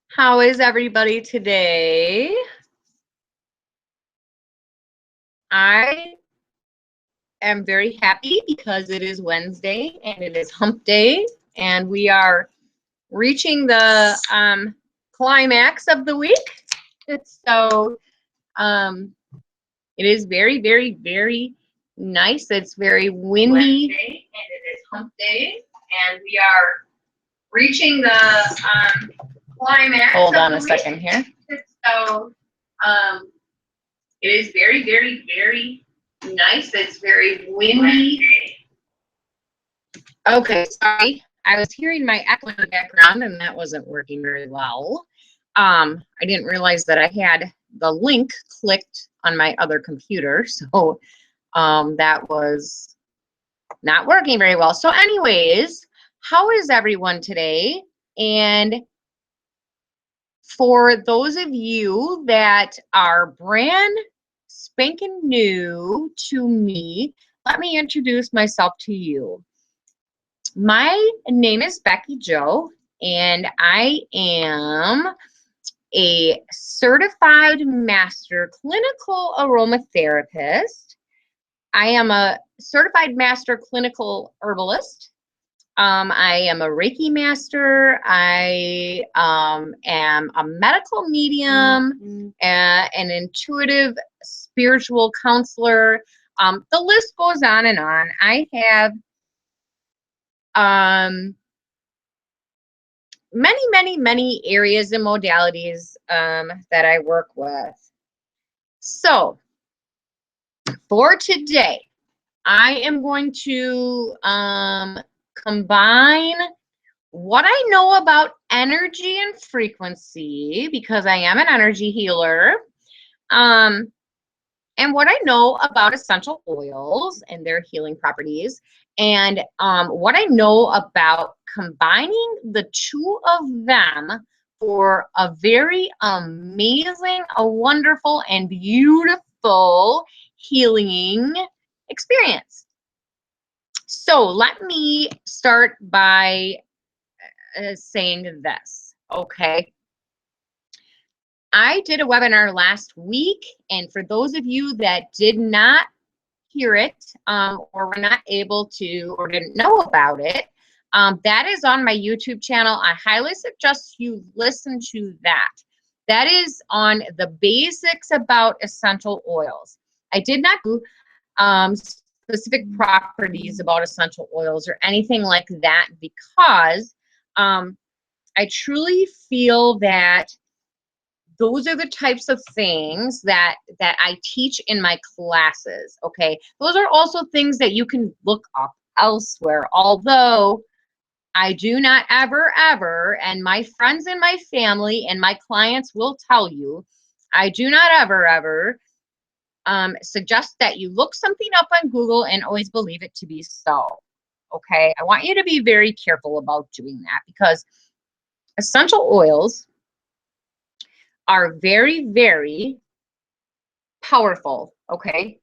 How is everybody today? I am very happy because it is Wednesday and it is hump day and we are reaching the climax of the week. So it is very, very, very nice. It's very windy and it is hump day and we are reaching the climax. Hold on a second here. So it is very, very, very nice. It's very windy. Okay, sorry. I was hearing my echo in the background and that wasn't working very well. I didn't realize that I had the link clicked on my other computer, so that was not working very well. So anyways, how is everyone today? And for those of you that are brand spanking new to me, let me introduce myself to you. My name is Becky Jo, and I am a certified master clinical aromatherapist. I am a certified master clinical herbalist. I am a Reiki master. I am a medical medium, an intuitive spiritual counselor. The list goes on and on. I have many areas and modalities that I work with. So for today, I am going to combine what I know about energy and frequency, because I am an energy healer, and what I know about essential oils and their healing properties, and what I know about combining the two of them for a very amazing, a wonderful, and beautiful healing experience. So let me start by saying this, okay? I did a webinar last week, and for those of you that did not hear it or were not able to or didn't know about it, that is on my YouTube channel. I highly suggest you listen to that. That is on the basics about essential oils. I did not do specific properties about essential oils or anything like that because I truly feel that those are the types of things that I teach in my classes, okay? Those are also things that you can look up elsewhere, although I do not ever, and my friends and my family and my clients will tell you, I do not ever suggest that you look something up on Google and always believe it to be so, okay? I want you to be very careful about doing that because essential oils are very, very powerful, okay?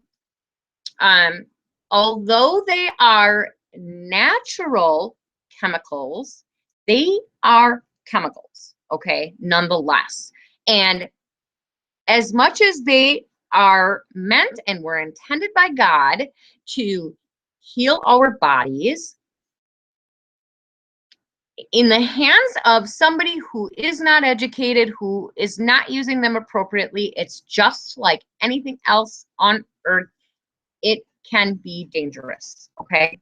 Although they are natural chemicals, they are chemicals, okay, nonetheless. And as much as they are meant and were intended by God to heal our bodies, in the hands of somebody who is not educated, who is not using them appropriately, it's just like anything else on earth. It can be dangerous, okay?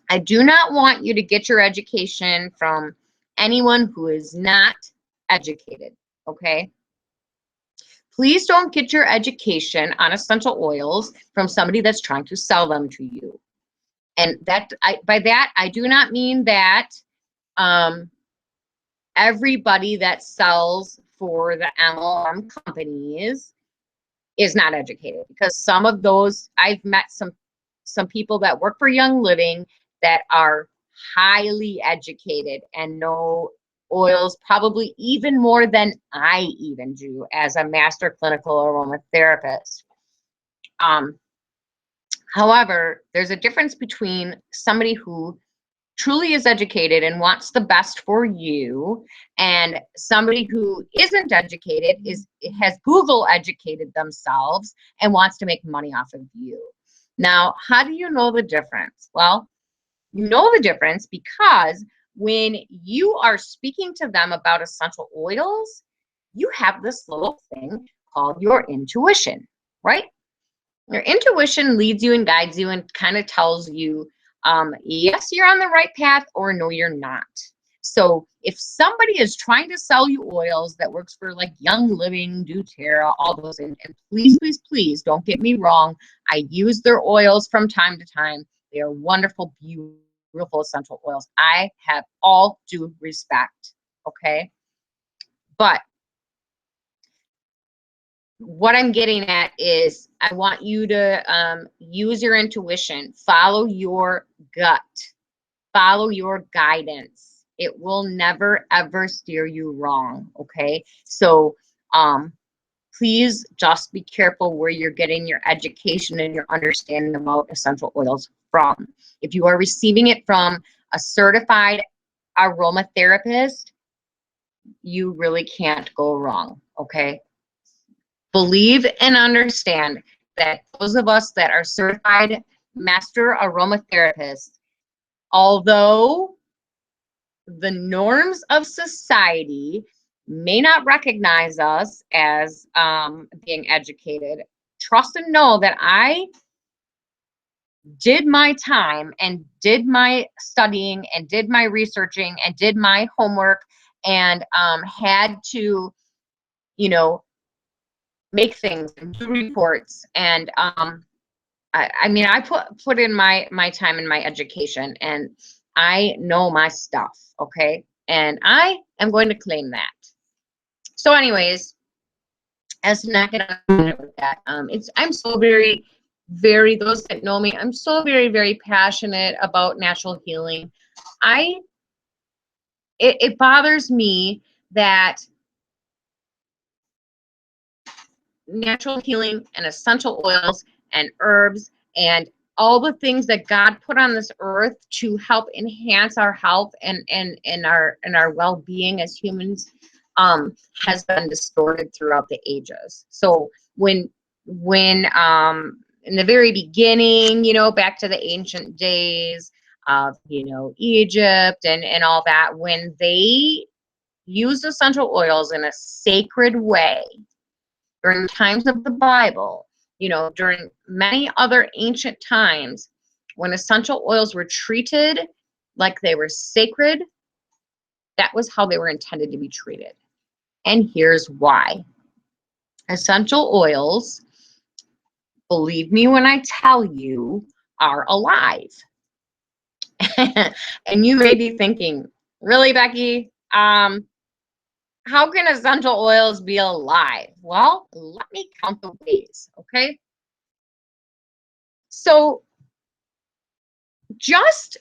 I do not want you to get your education from anyone who is not educated, okay? Please don't get your education on essential oils from somebody that's trying to sell them to you. And that by that, I do not mean that everybody that sells for the MLM companies is not educated, because some of those, I've met some people that work for Young Living that are highly educated and know oils probably even more than I even do as a master clinical aromatherapist. However, there's a difference between somebody who truly is educated and wants the best for you, and somebody who isn't educated has Google educated themselves and wants to make money off of you. Now, how do you know the difference? Well, you know the difference because when you are speaking to them about essential oils, you have this little thing called your intuition, right? Your intuition leads you and guides you and kind of tells you, yes, you're on the right path, or no, you're not. So if somebody is trying to sell you oils that works for like Young Living, doTERRA, all those, and please, please, please don't get me wrong. I use their oils from time to time. They are wonderful, beautiful essential oils. I have all due respect, okay? But what I'm getting at is I want you to use your intuition, follow your gut, follow your guidance. It will never, ever steer you wrong, okay? So please just be careful where you're getting your education and your understanding about essential oils from. If you are receiving it from a certified aromatherapist, you really can't go wrong, okay? Believe and understand that those of us that are certified master aromatherapists, although the norms of society may not recognize us as being educated, trust and know that I did my time and did my studying and did my researching and did my homework and had to, you know, make things and do reports. And I mean, I put in my time and my education, and I know my stuff, okay? And I am going to claim that. So anyways, as to not get on with that, I'm so very, very, those that know me, I'm so very, very passionate about natural healing. It bothers me that natural healing and essential oils and herbs and all the things that God put on this earth to help enhance our health and our well-being as humans has been distorted throughout the ages. So when in the very beginning, you know, back to the ancient days of, you know, Egypt and all that, when they used essential oils in a sacred way, during times of the Bible, you know, during many other ancient times, when essential oils were treated like they were sacred, that was how they were intended to be treated. And here's why. Essential oils, believe me when I tell you, are alive. And you may be thinking, really, Becky? How can essential oils be alive? Well, let me count the ways, okay? So just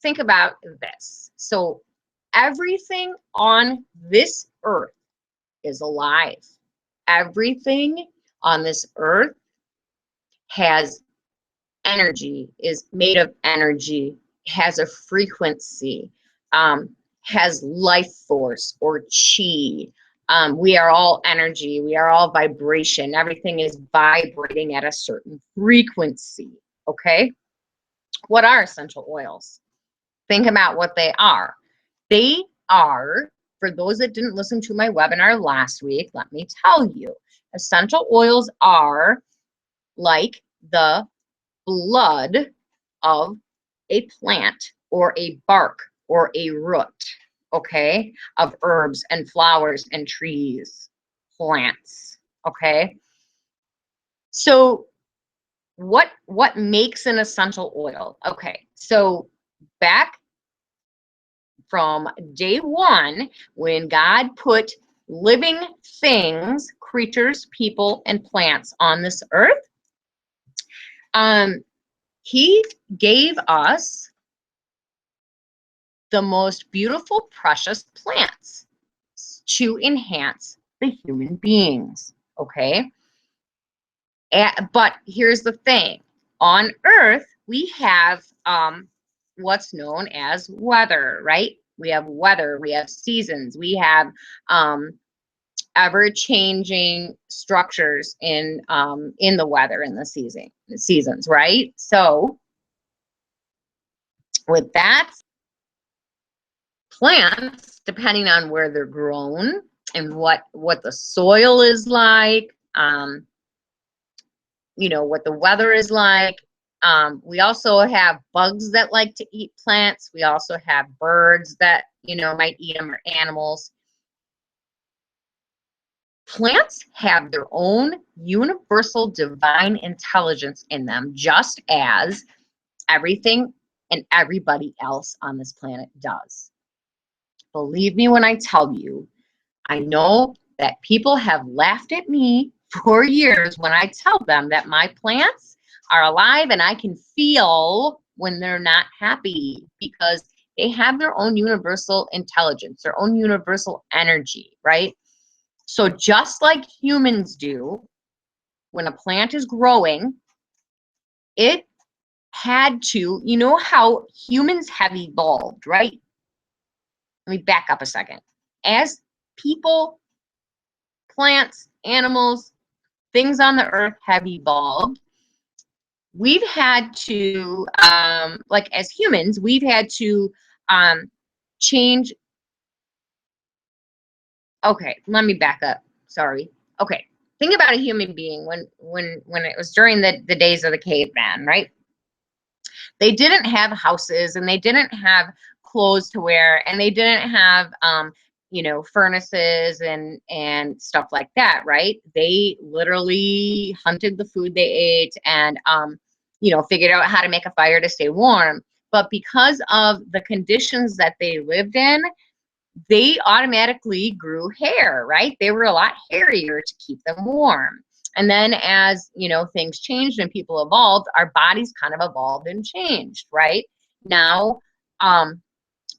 think about this. So everything on this earth is alive. Everything on this earth has energy, is made of energy, has a frequency, has life force or chi. We are all energy. We are all vibration. Everything is vibrating at a certain frequency. Okay? What are essential oils? Think about what they are. They are, for those that didn't listen to my webinar last week, let me tell you, essential oils are like the blood of a plant or a bark or a root, okay, of herbs and flowers and trees, plants, okay? So what makes an essential oil? Okay, so back from day one, when God put living things, creatures, people, and plants on this earth, he gave us the most beautiful, precious plants to enhance the human beings, okay? But here's the thing. On earth, we have what's known as weather, right? We have weather, we have seasons, we have ever-changing structures in the weather, in the seasons, right? So with that, plants, depending on where they're grown and what the soil is like, you know, what the weather is like. We also have bugs that like to eat plants. We also have birds that, you know, might eat them, or animals. Plants have their own universal divine intelligence in them, just as everything and everybody else on this planet does. Believe me when I tell you, I know that people have laughed at me for years when I tell them that my plants are alive and I can feel when they're not happy, because they have their own universal intelligence, their own universal energy, right? So just like humans do, when a plant is growing, it had to, you know how humans have evolved, right? Let me back up a second. As people, plants, animals, things on the earth have evolved, we've had to, like as humans, we've had to change. Okay, let me back up. Sorry. Okay, think about a human being when it was during the days of the caveman, right? They didn't have houses, and they didn't have clothes to wear, and they didn't have you know, furnaces and stuff like that, right? They literally hunted the food they ate, and you know, figured out how to make a fire to stay warm. But because of the conditions that they lived in, they automatically grew hair, right? They were a lot hairier to keep them warm. And then as, you know, things changed and people evolved, our bodies kind of evolved and changed, right? Now,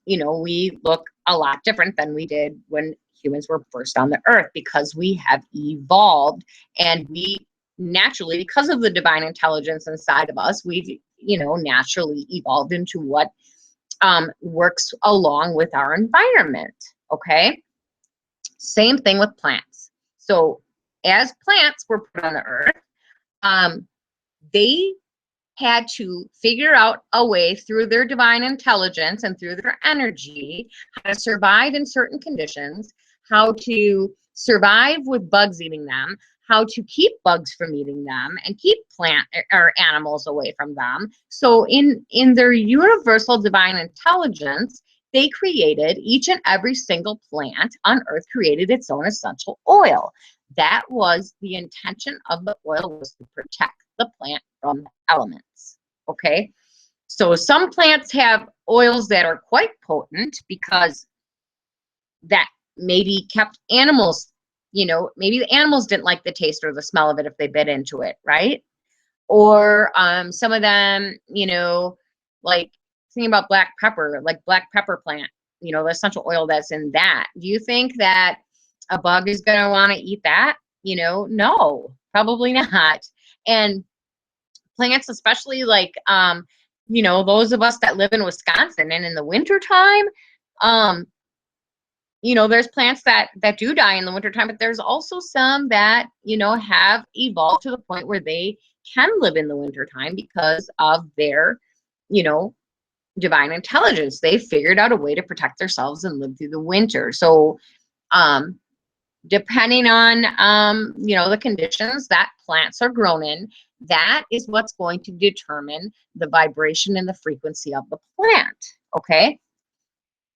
you know, we look a lot different than we did when humans were first on the earth, because we have evolved, and we naturally, because of the divine intelligence inside of us, we've, you know, naturally evolved into what works along with our environment, okay? Same thing with plants. So as plants were put on the earth, they had to figure out a way through their divine intelligence and through their energy how to survive in certain conditions, how to survive with bugs eating them, how to keep bugs from eating them, and keep plant or animals away from them. So in their universal divine intelligence, they created, each and every single plant on earth created its own essential oil. That was the intention of the oil, was to protect the plant from the elements, okay? So some plants have oils that are quite potent, because that maybe kept animals, you know, maybe the animals didn't like the taste or the smell of it if they bit into it, right? Or some of them, you know, like thinking about black pepper, like black pepper plant, you know, the essential oil that's in that. Do you think that a bug is going to want to eat that? You know, no, probably not. And plants, especially like, you know, those of us that live in Wisconsin, and in the wintertime, um, you know, there's plants that do die in the wintertime, but there's also some that, you know, have evolved to the point where they can live in the wintertime because of their, you know, divine intelligence. They figured out a way to protect themselves and live through the winter. So depending on you know, the conditions that plants are grown in, that is what's going to determine the vibration and the frequency of the plant, okay?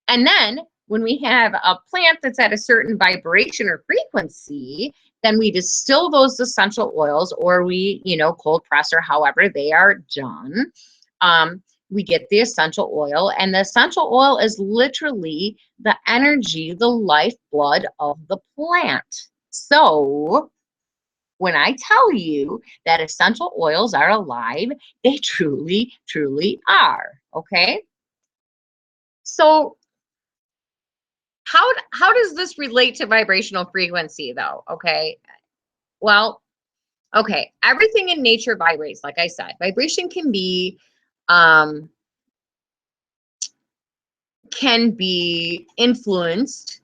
And then when we have a plant that's at a certain vibration or frequency, then we distill those essential oils, or we, you know, cold press, or however they are done. We get the essential oil, and the essential oil is literally the energy, the lifeblood of the plant. So when I tell you that essential oils are alive, they truly, truly are, okay? So how does this relate to vibrational frequency though? Okay. Well, okay, everything in nature vibrates. Like I said, vibration can be can be influenced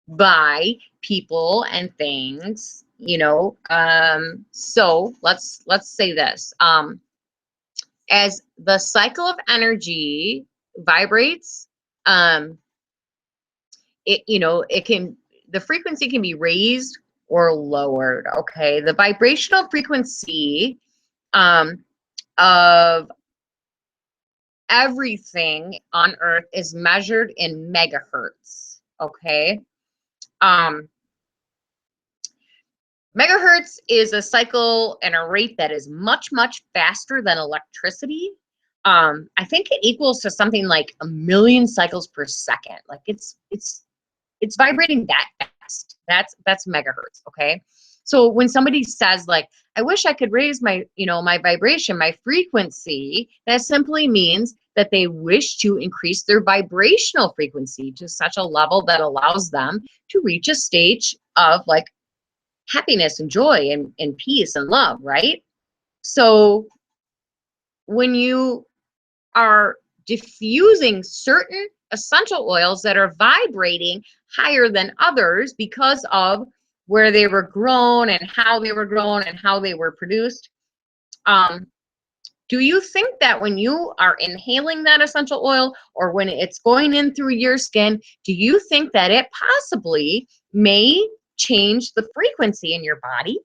by people and things, you know. So let's say this. As the cycle of energy vibrates, um, it, you know, it can, the frequency can be raised or lowered. Okay, the vibrational frequency um, of everything on Earth is measured in megahertz. Okay, um, megahertz is a cycle and a rate that is much, much faster than electricity. I think it equals to something like 1,000,000 cycles per second. Like it's vibrating that fast. That's megahertz. Okay. So when somebody says like, I wish I could raise my, you know, my vibration, my frequency, that simply means that they wish to increase their vibrational frequency to such a level that allows them to reach a stage of like happiness and joy and peace and love, right? So when you are diffusing certain essential oils that are vibrating higher than others because of where they were grown and how they were grown and how they were produced, um, do you think that when you are inhaling that essential oil or when it's going in through your skin, do you think that it possibly may change the frequency in your body?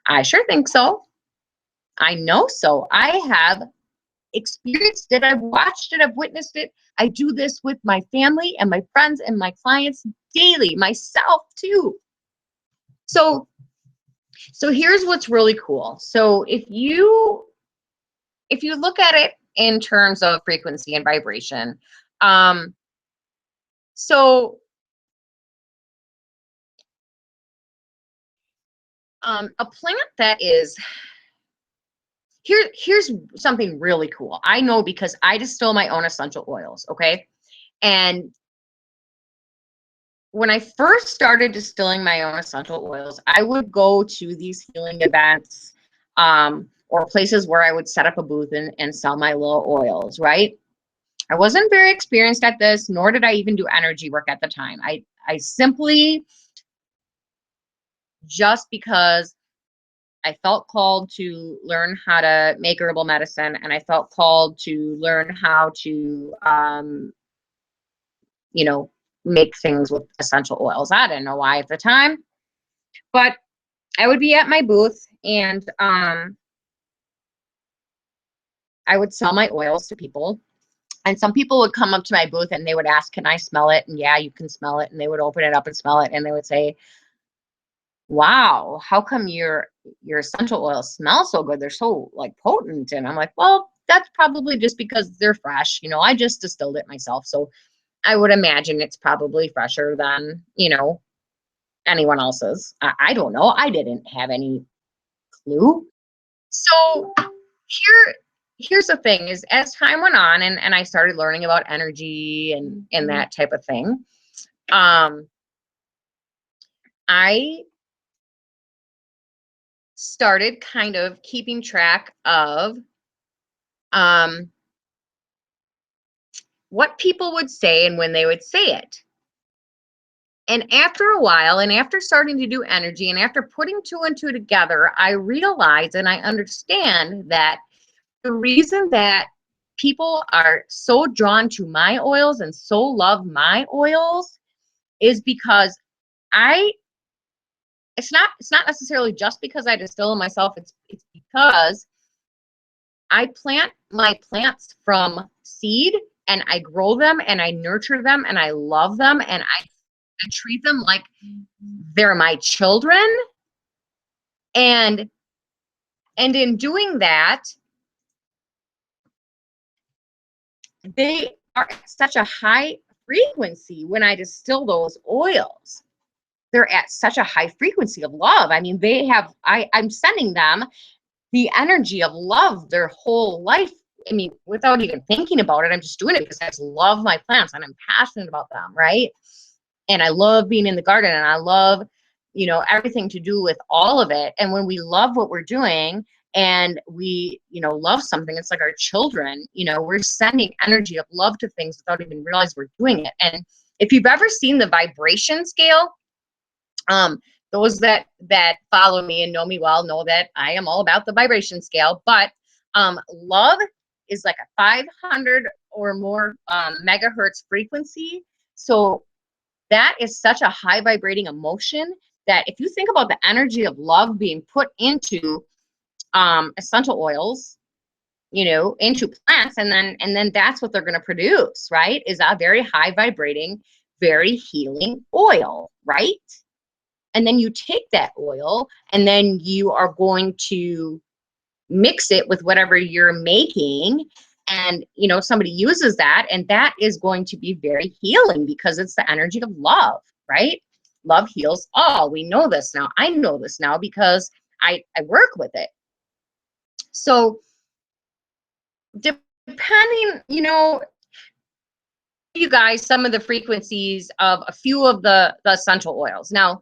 I sure think so. I know so. I have experienced it. I've watched it. I've witnessed it. I do this with my family and my friends and my clients daily, myself too. So, so here's what's really cool. So if you look at it in terms of frequency and vibration, um, so a plant that is here's something really cool. I know because I distill my own essential oils, okay? And when I first started distilling my own essential oils, I would go to these healing events or places where I would set up a booth and sell my little oils, right? I wasn't very experienced at this, nor did I even do energy work at the time. I simply, just because I felt called to learn how to make herbal medicine and I felt called to learn how to, you know, make things with essential oils. I didn't know why at the time, but I would be at my booth and I would sell my oils to people. And some people would come up to my booth and they would ask, can I smell it? And yeah, you can smell it. And they would open it up and smell it. And they would say, wow, how come your essential oils smell so good? They're so like potent. And I'm like, well, that's probably just because they're fresh. You know, I just distilled it myself. So I would imagine it's probably fresher than, you know, anyone else's. I don't know. I didn't have any clue. So here's the thing is as time went on and I started learning about energy and that type of thing, I started kind of keeping track of um, what people would say and when they would say it. And after a while, and after starting to do energy, and after putting two and two together, I realized and I understand that the reason that people are so drawn to my oils and so love my oils is because I it's not necessarily just because I distill them myself, it's because I plant my plants from seed and I grow them and I nurture them and I love them and I treat them like they're my children. And in doing that, they are at such a high frequency when I distill those oils. They're at such a high frequency of love. I mean, they have, I'm sending them the energy of love their whole life. I mean, without even thinking about it, I'm just doing it because I just love my plants and I'm passionate about them, right? And I love being in the garden and I love, you know, everything to do with all of it. And when we love what we're doing and we, love something, it's like our children, we're sending energy of love to things without even realize we're doing it. And if you've ever seen the vibration scale, those that follow me and know me well know that I am all about the vibration scale. But love is like a 500 or more megahertz frequency. So that is such a high vibrating emotion that if you think about the energy of love being put into essential oils, into plants, and then that's what they're going to produce, right? Is a very high vibrating, very healing oil, right? And then you take that oil and then you are going to mix it with whatever you're making. And, somebody uses that, and that is going to be very healing because it's the energy of love, right? Love heals all. We know this now. I know this now because I work with it. So depending, you guys, some of the frequencies of a few of the essential oils. Now,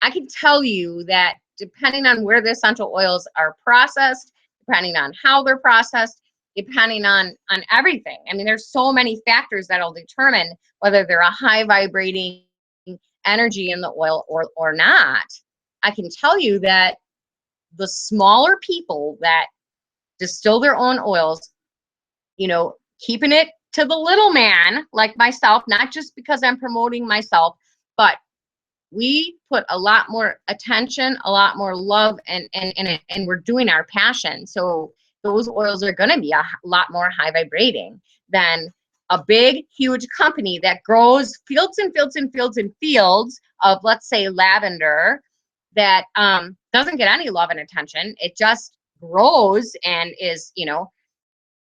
I can tell you that depending on where the essential oils are processed, depending on how they're processed, depending on everything. I mean, there's so many factors that'll determine whether they're a high vibrating energy in the oil or not. I can tell you that the smaller people that distill their own oils, keeping it to the little man like myself, not just because I'm promoting myself, but we put a lot more attention, a lot more love, and we're doing our passion. So those oils are going to be a lot more high vibrating than a big, huge company that grows fields and fields and fields and fields of, let's say, lavender that doesn't get any love and attention. It just grows and is,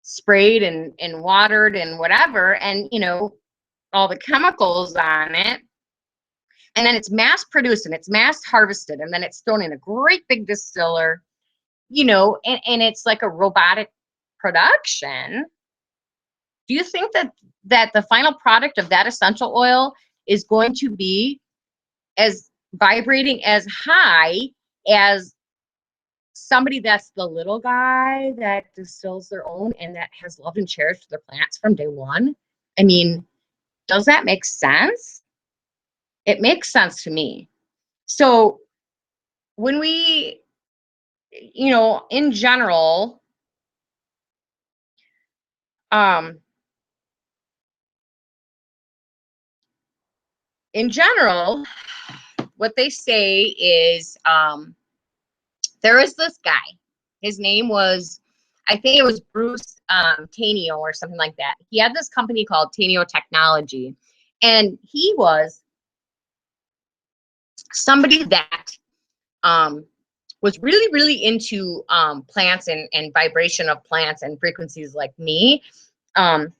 sprayed and watered and whatever, and, all the chemicals on it. And then it's mass produced and it's mass harvested, and then it's thrown in a great big distiller, and it's like a robotic production. Do you think that the final product of that essential oil is going to be as vibrating, as high as somebody that's the little guy that distills their own and that has loved and cherished their plants from day one? I mean, does that make sense? It makes sense to me. So when we, in general, um, what they say is, there is this guy. His name was, I think it was Bruce Tanio or something like that. He had this company called Tanio Technology, and he was somebody that was really, really into plants and vibration of plants and frequencies like me. I'm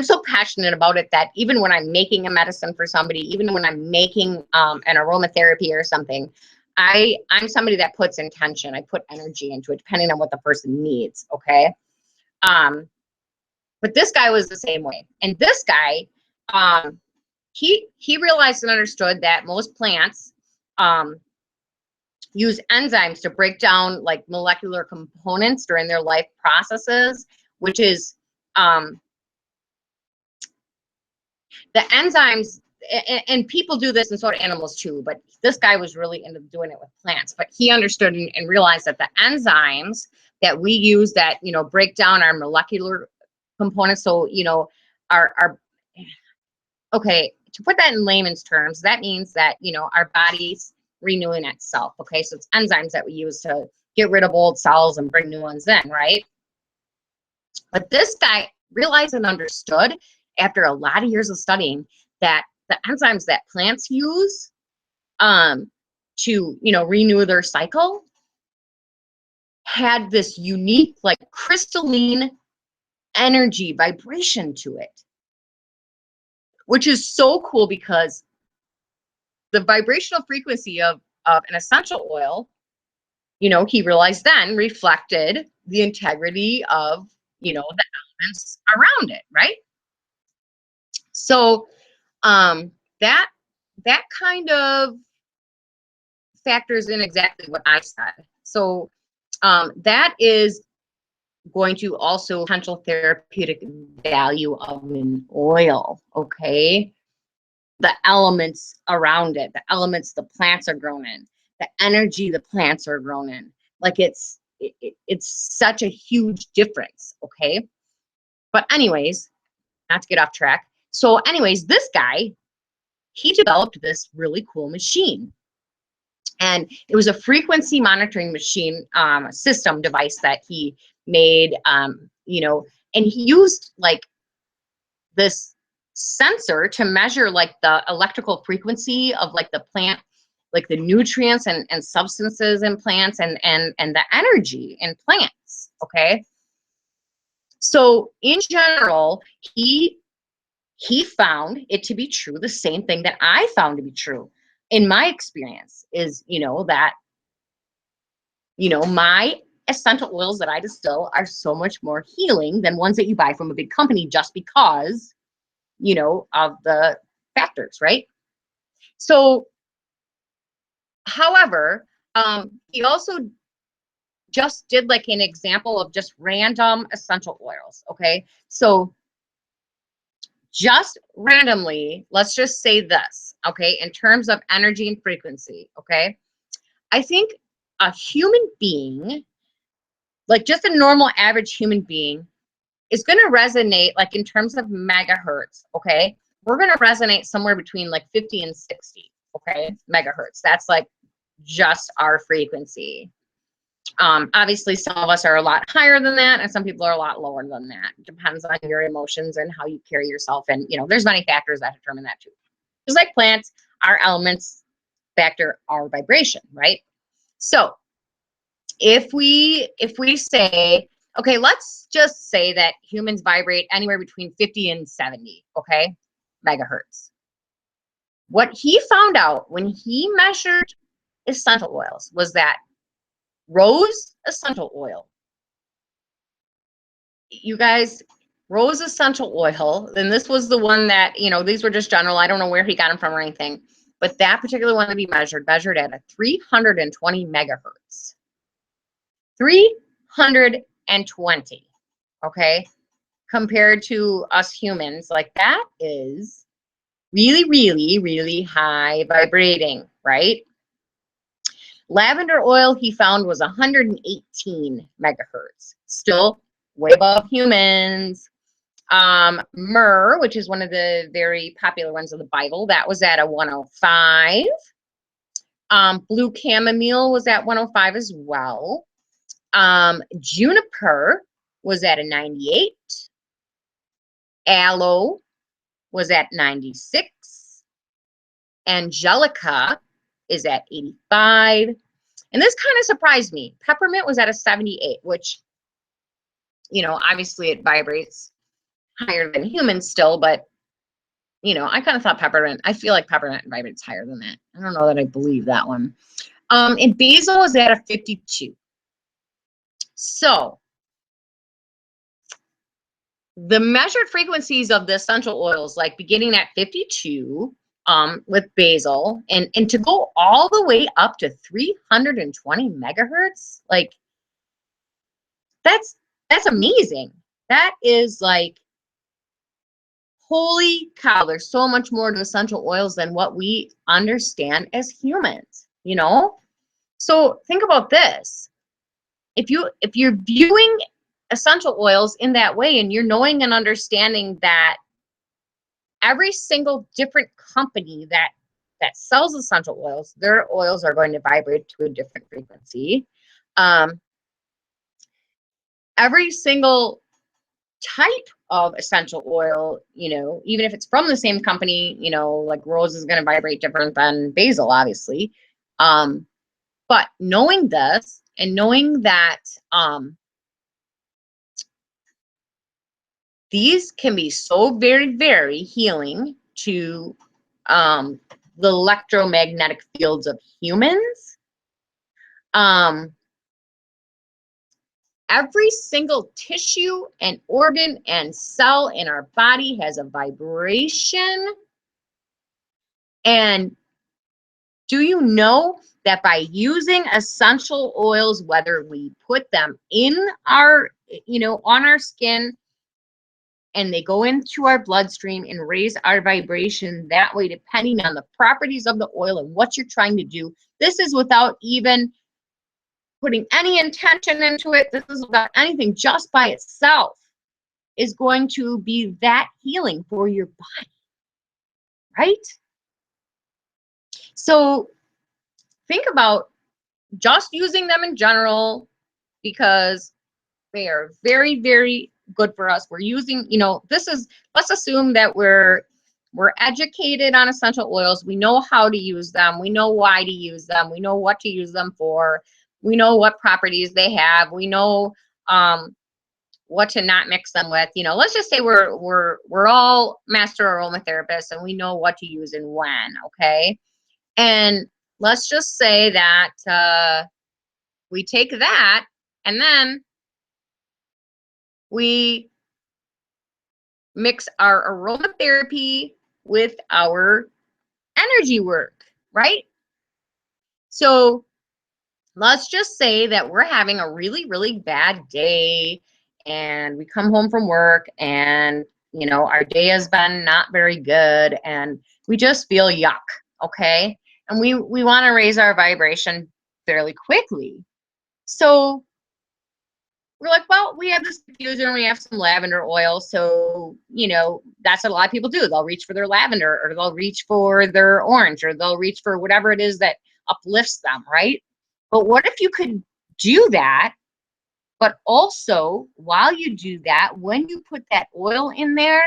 so passionate about it that even when I'm making a medicine for somebody, even when I'm making an aromatherapy or something, I'm somebody that puts intention. I put energy into it, depending on what the person needs. Okay. But this guy was the same way. And this guy, he realized and understood that most plants use enzymes to break down like molecular components during their life processes, which is the enzymes, and people do this in sort of animals too, but this guy was really into doing it with plants. But he understood and realized that the enzymes that we use that, break down our molecular components. So, our okay, to put that in layman's terms, that means that, our body's renewing itself. Okay, so it's enzymes that we use to get rid of old cells and bring new ones in, right? But this guy realized and understood after a lot of years of studying that the enzymes that plants use to, renew their cycle had this unique, like crystalline energy vibration to it, which is so cool because the vibrational frequency of an essential oil, he realized then reflected the integrity of, the elements around it, right? So that kind of factors in exactly what I said. So That is going to also potential therapeutic value of an oil, okay? The elements around it, the elements the plants are grown in, the energy the plants are grown in. Like it's such a huge difference, okay? But anyways, not to get off track. So anyways, this guy, he developed this really cool machine. And it was a frequency monitoring machine system device that he made, you know, and he used like this sensor to measure like the electrical frequency of like the plant, like the nutrients and substances in plants and the energy in plants. Okay. So in general, he found it to be true, the same thing that I found to be true in my experience is, you know, that, you know, my essential oils that I distill are so much more healing than ones that you buy from a big company just because, you know, of the factors, right? So, however, he also just did like an example of just random essential oils, okay? So just randomly, let's just say this, okay, in terms of energy and frequency, okay? I think a human being, like just a normal average human being, is going to resonate like in terms of megahertz, okay? We're going to resonate somewhere between like 50 and 60, okay, megahertz. That's like just our frequency. Obviously, some of us are a lot higher than that, and some people are a lot lower than that. It depends on your emotions and how you carry yourself, and you know, there's many factors that determine that too. Just like plants, our elements factor our vibration, right? So if we say, okay, let's just say that humans vibrate anywhere between 50 and 70, okay, megahertz. What he found out when he measured essential oils was that rose essential oil, you guys, rose essential oil, and this was the one that, you know, these were just general, I don't know where he got them from or anything, but that particular one to be measured at a 320 megahertz. 320, okay, compared to us humans, like that is really, really, really high vibrating, right? Lavender oil he found was 118 megahertz, still way above humans. Myrrh, which is one of the very popular ones of the Bible, that was at a 105. Blue chamomile was at 105 as well. Juniper was at a 98. Aloe was at 96. Angelica is at 85. And this kind of surprised me. Peppermint was at a 78, which, you know, obviously it vibrates higher than humans still, but, you know, I kind of thought peppermint, I feel like peppermint vibrates higher than that. I don't know that I believe that one. And basil is at a 52. So the measured frequencies of the essential oils, like beginning at 52 with basil, and to go all the way up to 320 megahertz, like that's amazing. That is like, holy cow, there's so much more to essential oils than what we understand as humans, you know? So think about this. If you're viewing essential oils in that way, and you're knowing and understanding that every single different company that sells essential oils, their oils are going to vibrate to a different frequency. Every single type of essential oil, you know, even if it's from the same company, you know, like rose is going to vibrate different than basil, obviously. But knowing this and knowing that these can be so very, very healing to the electromagnetic fields of humans. Every single tissue and organ and cell in our body has a vibration. And Do you know that by using essential oils, whether we put them in our, on our skin, and they go into our bloodstream and raise our vibration that way, depending on the properties of the oil and what you're trying to do, this is without even putting any intention into it. This is without anything, just by itself is going to be that healing for your body, right? So think about just using them in general, because they are very, very good for us. We're using, this is, let's assume that we're educated on essential oils. We know how to use them. We know why to use them. We know what to use them for. We know what properties they have. We know what to not mix them with. Let's just say we're all master aromatherapists and we know what to use and when, okay? And let's just say that we take that and then we mix our aromatherapy with our energy work, right? So let's just say that we're having a really, really bad day and we come home from work and, our day has been not very good and we just feel yuck, okay? And we want to raise our vibration fairly quickly. So we're like, well, we have this diffuser and we have some lavender oil. So, that's what a lot of people do. They'll reach for their lavender, or they'll reach for their orange, or they'll reach for whatever it is that uplifts them, right? But what if you could do that, but also while you do that, when you put that oil in there,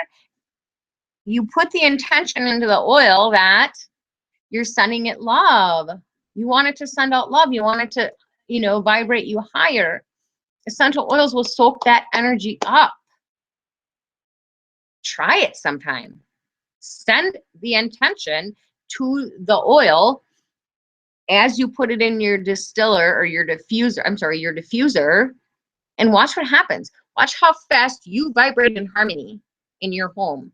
you put the intention into the oil that you're sending it love. You want it to send out love. You want it to, vibrate you higher. Essential oils will soak that energy up. Try it sometime. Send the intention to the oil as you put it in your distiller or your diffuser, and watch what happens. Watch how fast you vibrate in harmony in your home.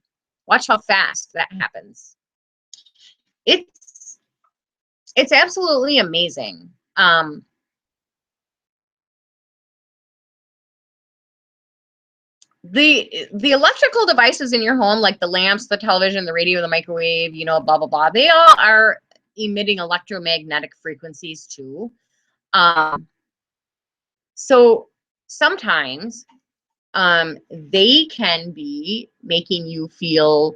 Watch how fast that happens. It's absolutely amazing. The electrical devices in your home, like the lamps, the television, the radio, the microwave, blah blah blah, they all are emitting electromagnetic frequencies too. So sometimes they can be making you feel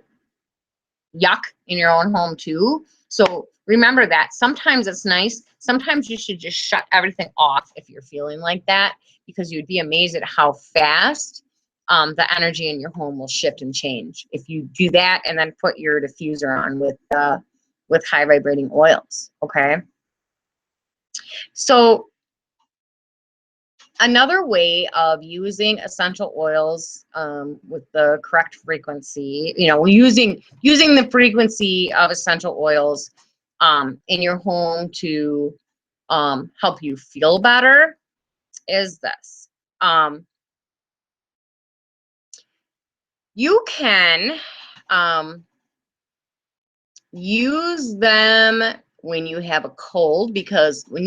yuck in your own home too. So remember that. Sometimes it's nice. Sometimes you should just shut everything off if you're feeling like that, because you'd be amazed at how fast the energy in your home will shift and change if you do that and then put your diffuser on with high vibrating oils. Okay. So another way of using essential oils with the correct frequency, using the frequency of essential oils in your home to help you feel better is this. You can use them when you have a cold, because when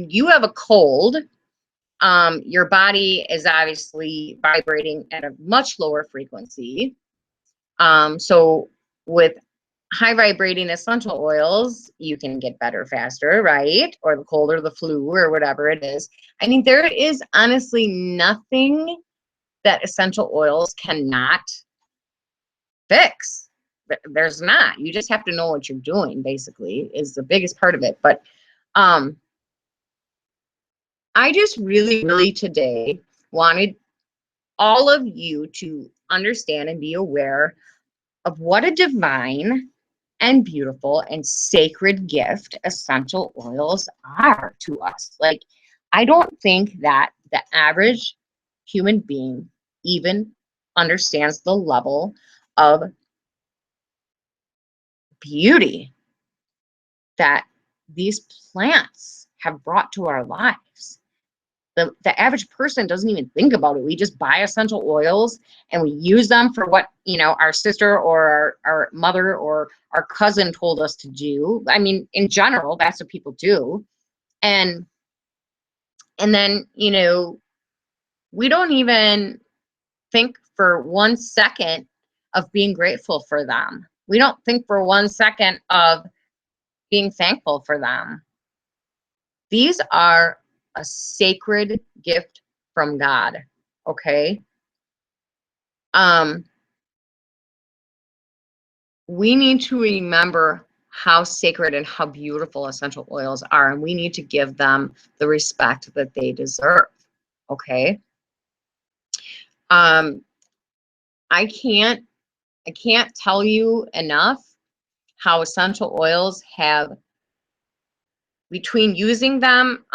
you have a cold, your body is obviously vibrating at a much lower frequency. So with high vibrating essential oils, you can get better faster, right? Or the cold or the flu or whatever it is. I mean, there is honestly nothing that essential oils cannot fix. There's not. You just have to know what you're doing, basically, is the biggest part of it. But I just really, really today wanted all of you to understand and be aware of what a divine and beautiful and sacred gift essential oils are to us. Like, I don't think that the average human being even understands the level of beauty that these plants have brought to our lives. the average person doesn't even think about it. We just buy essential oils and we use them for what, you know, our sister or our mother or our cousin told us to do. I mean, in general, that's what people do. And then, you know, we don't even think for 1 second of being grateful for them. We don't think for 1 second of being thankful for them. These are a sacred gift from God, okay? We need to remember how sacred and how beautiful essential oils are, and we need to give them the respect that they deserve, okay? I can't tell you enough how essential oils have, between using them,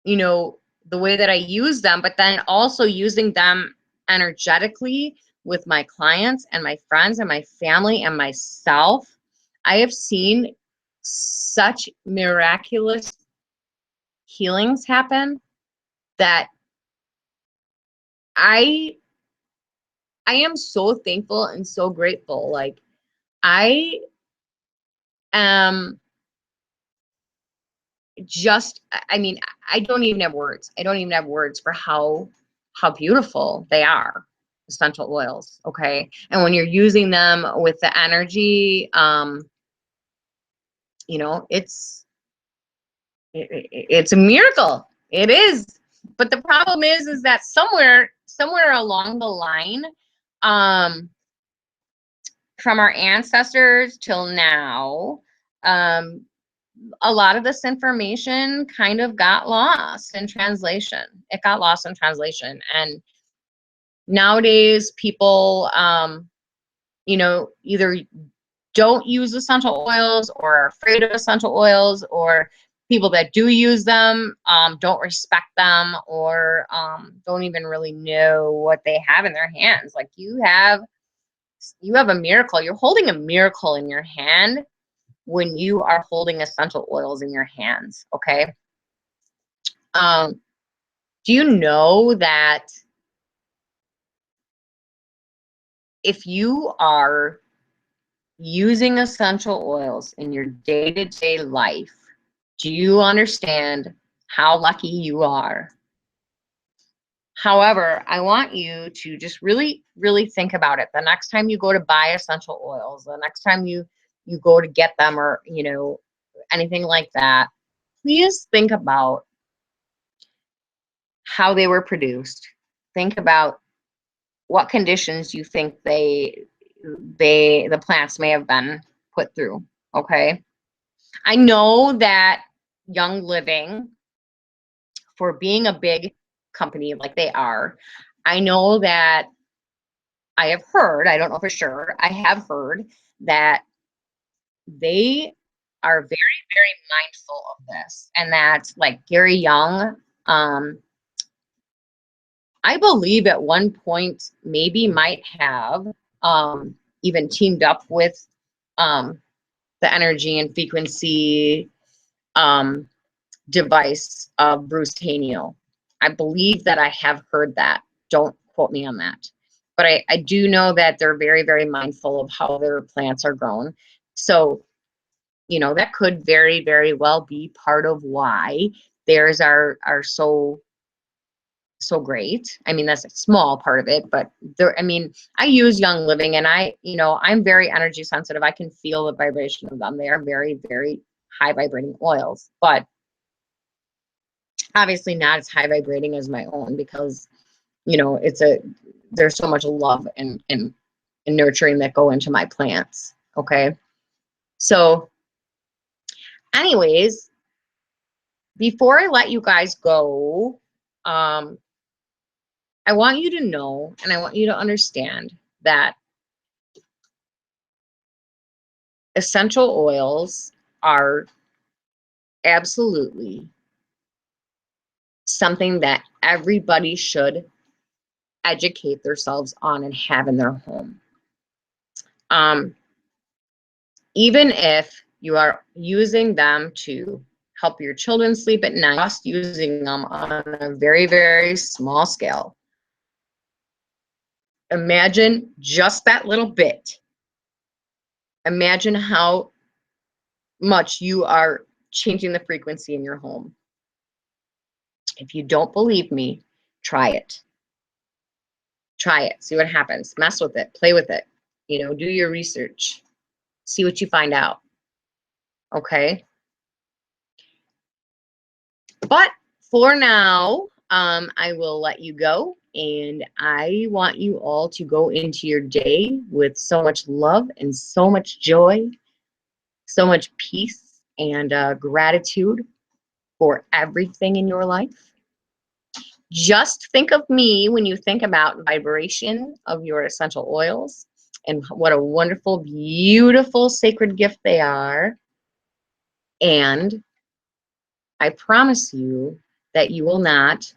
you know, the way that I use them, but then also using them energetically with my clients and my friends and my family and myself. I have seen such miraculous healings happen that I am so thankful and so grateful. Like, I am just, I mean, I don't even have words. I don't even have words for how beautiful they are, essential oils, okay? And when you're using them with the energy, you know, it's a miracle. It is. But the problem is that somewhere along the line, from our ancestors till now, a lot of this information kind of got lost in translation. It got lost in translation. And nowadays people, you know, either don't use essential oils or are afraid of essential oils, or people that do use them don't respect them, or don't even really know what they have in their hands. Like, you have a miracle. You're holding a miracle in your hand when you are holding essential oils in your hands, okay? Do you know that if you are using essential oils in your day-to-day life, do you understand how lucky you are? However, I want you to just really, really think about it. The next time you go to buy essential oils, the next time you go to get them, or, you know, anything like that, please think about how they were produced. Think about what conditions you think the plants may have been put through, okay? I know that Young Living, for being a big company like they are, I know that I have heard, I don't know for sure, I have heard that they are very, very mindful of this, and that, like, Gary Young, I believe at one point maybe might have even teamed up with the energy and frequency device of Bruce Hanio. I believe that I have heard that. Don't quote me on that. But I do know that they're very, very mindful of how their plants are grown. So, you know, that could very, very well be part of why theirs are so great. I mean, that's a small part of it, but there, I mean, I use Young Living, and you know, I'm very energy sensitive. I can feel the vibration of them. They are very, very high vibrating oils, but obviously not as high vibrating as my own, because, you know, there's so much love and nurturing that go into my plants. Okay. So anyways, before I let you guys go, I want you to know, and I want you to understand that essential oils are absolutely something that everybody should educate themselves on and have in their home. Even if you are using them to help your children sleep at night, just using them on a very, very small scale. Imagine just that little bit. Imagine how much you are changing the frequency in your home. If you don't believe me, try it. Try it. See what happens. Mess with it. Play with it. You know, do your research. See what you find out. Okay? But for now, I will let you go. And I want you all to go into your day with so much love and so much joy, so much peace and gratitude for everything in your life. Just think of me when you think about vibration of your essential oils and what a wonderful, beautiful, sacred gift they are. And I promise you that you will not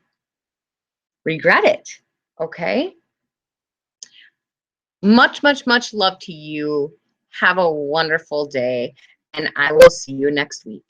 regret it. Okay? Much, much, much love to you. Have a wonderful day, and I will see you next week.